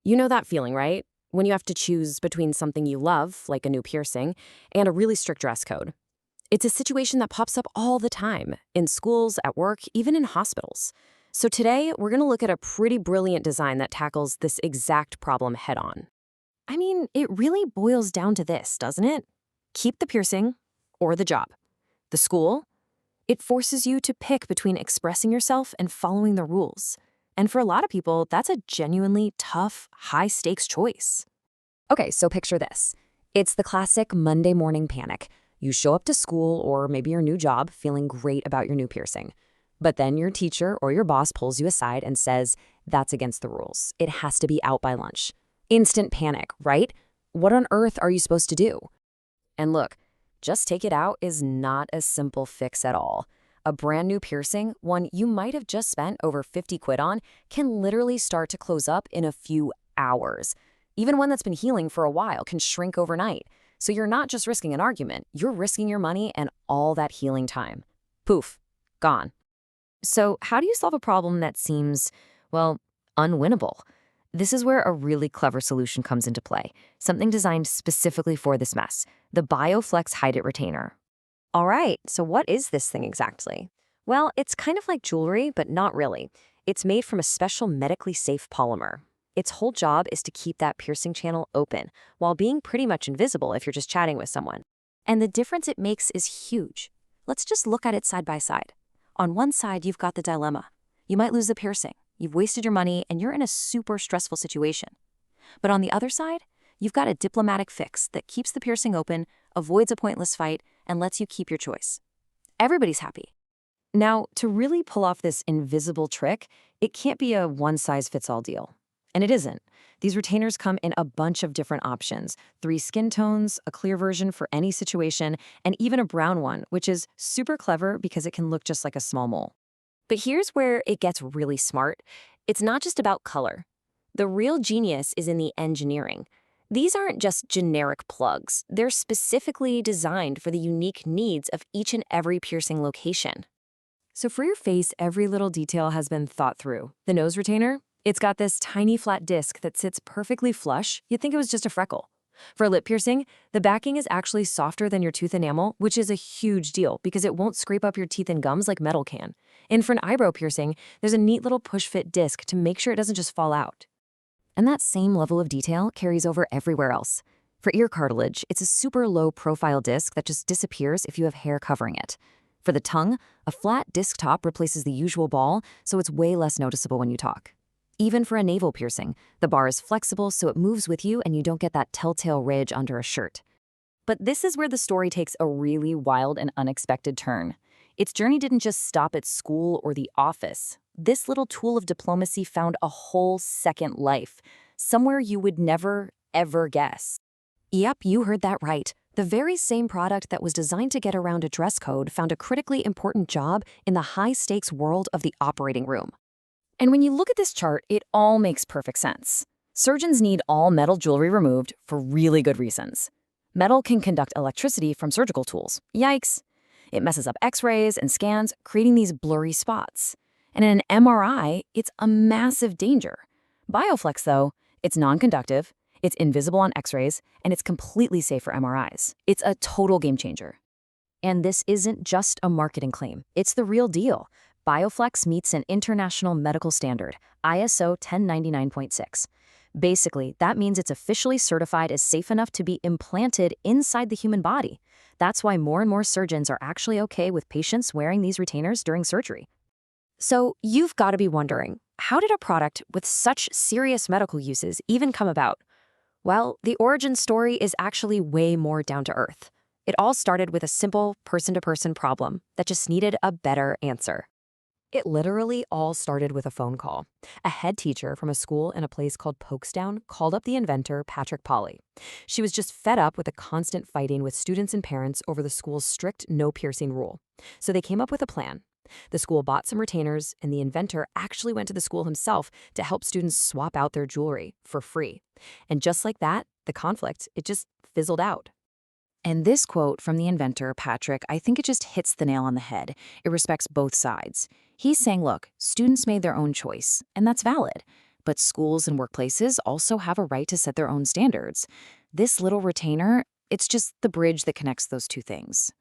You know that feeling, right? When you have to choose between something you love, like a new piercing, and a really strict dress code. It's a situation that pops up all the time, in schools, at work, even in hospitals. So today, we're going to look at a pretty brilliant design that tackles this exact problem head on. I mean, it really boils down to this, doesn't it? Keep the piercing or the job. The school, it forces you to pick between expressing yourself and following the rules. And for a lot of people, that's a genuinely tough, high-stakes choice. Okay, so picture this. It's the classic Monday morning panic. You show up to school or maybe your new job feeling great about your new piercing. But then your teacher or your boss pulls you aside and says, that's against the rules. It has to be out by lunch. Instant panic, right? What on earth are you supposed to do? And look, just take it out is not a simple fix at all. A brand new piercing, one you might have just spent over 50 quid on, can literally start to close up in a few hours. Even one that's been healing for a while can shrink overnight. So you're not just risking an argument, you're risking your money and all that healing time. Poof, gone. So how do you solve a problem that seems, well, unwinnable? This is where a really clever solution comes into play, something designed specifically for this mess, the BioFlex Hide-It retainer. All right, so what is this thing exactly? Well, it's kind of like jewelry, but not really. It's made from a special medically safe polymer. Its whole job is to keep that piercing channel open, while being pretty much invisible if you're just chatting with someone. And the difference it makes is huge. Let's just look at it side by side. On one side, you've got the dilemma. You might lose the piercing, you've wasted your money, and you're in a super stressful situation. But on the other side, you've got a diplomatic fix that keeps the piercing open, avoids a pointless fight, and lets you keep your choice. Everybody's happy. Now, to really pull off this invisible trick, it can't be a one-size-fits-all deal. And it isn't. These retainers come in a bunch of different options, 3 skin tones, a clear version for any situation, and even a brown one, which is super clever because it can look just like a small mole. But here's where it gets really smart. It's not just about color. The real genius is in the engineering. These aren't just generic plugs. They're specifically designed for the unique needs of each and every piercing location. So for your face, every little detail has been thought through. The nose retainer, it's got this tiny flat disc that sits perfectly flush. You'd think it was just a freckle. For lip piercing, the backing is actually softer than your tooth enamel, which is a huge deal because it won't scrape up your teeth and gums like metal can. And for an eyebrow piercing, there's a neat little push-fit disc to make sure it doesn't just fall out. And that same level of detail carries over everywhere else. For ear cartilage, it's a super low profile disc that just disappears if you have hair covering it. For the tongue, a flat disc top replaces the usual ball, so it's way less noticeable when you talk. Even for a navel piercing, the bar is flexible so it moves with you and you don't get that telltale ridge under a shirt. But this is where the story takes a really wild and unexpected turn. Its journey didn't just stop at school or the office. This little tool of diplomacy found a whole second life, somewhere you would never, ever guess. Yep, you heard that right. The very same product that was designed to get around a dress code found a critically important job in the high-stakes world of the operating room. And when you look at this chart, it all makes perfect sense. Surgeons need all metal jewelry removed for really good reasons. Metal can conduct electricity from surgical tools. Yikes! It messes up x-rays and scans, creating these blurry spots. And in an MRI, it's a massive danger. BioFlex, though, it's non-conductive, it's invisible on x-rays, and it's completely safe for MRIs. It's a total game changer. And this isn't just a marketing claim. It's the real deal. BioFlex meets an international medical standard, ISO 1099.6. Basically, that means it's officially certified as safe enough to be implanted inside the human body. That's why more and more surgeons are actually okay with patients wearing these retainers during surgery. So you've got to be wondering, how did a product with such serious medical uses even come about? Well, the origin story is actually way more down to earth. It all started with a simple person-to-person problem that just needed a better answer. It literally all started with a phone call. A head teacher from a school in a place called Pokestown called up the inventor, Poli. She was just fed up with the constant fighting with students and parents over the school's strict no piercing rule. So they came up with a plan. The school bought some retainers, and the inventor actually went to the school himself to help students swap out their jewelry for free. And just like that, the conflict, it just fizzled out. And this quote from the inventor, Patrick, I think it just hits the nail on the head. It respects both sides. He's saying, look, students made their own choice, and that's valid. but schools and workplaces also have a right to set their own standards. This little retainer, it's just the bridge that connects those two things.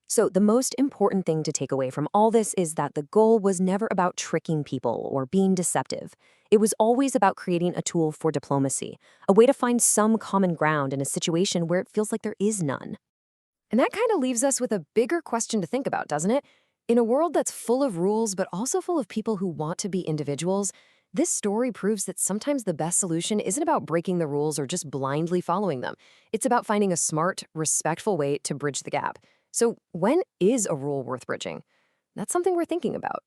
So, the most important thing to take away from all this is that the goal was never about tricking people or being deceptive. It was always about creating a tool for diplomacy, a way to find some common ground in a situation where it feels like there is none. And that kind of leaves us with a bigger question to think about, doesn't it? In a world that's full of rules, but also full of people who want to be individuals, this story proves that sometimes the best solution isn't about breaking the rules or just blindly following them. It's about finding a smart, respectful way to bridge the gap. So, when is a rule worth bridging? That's something we're thinking about.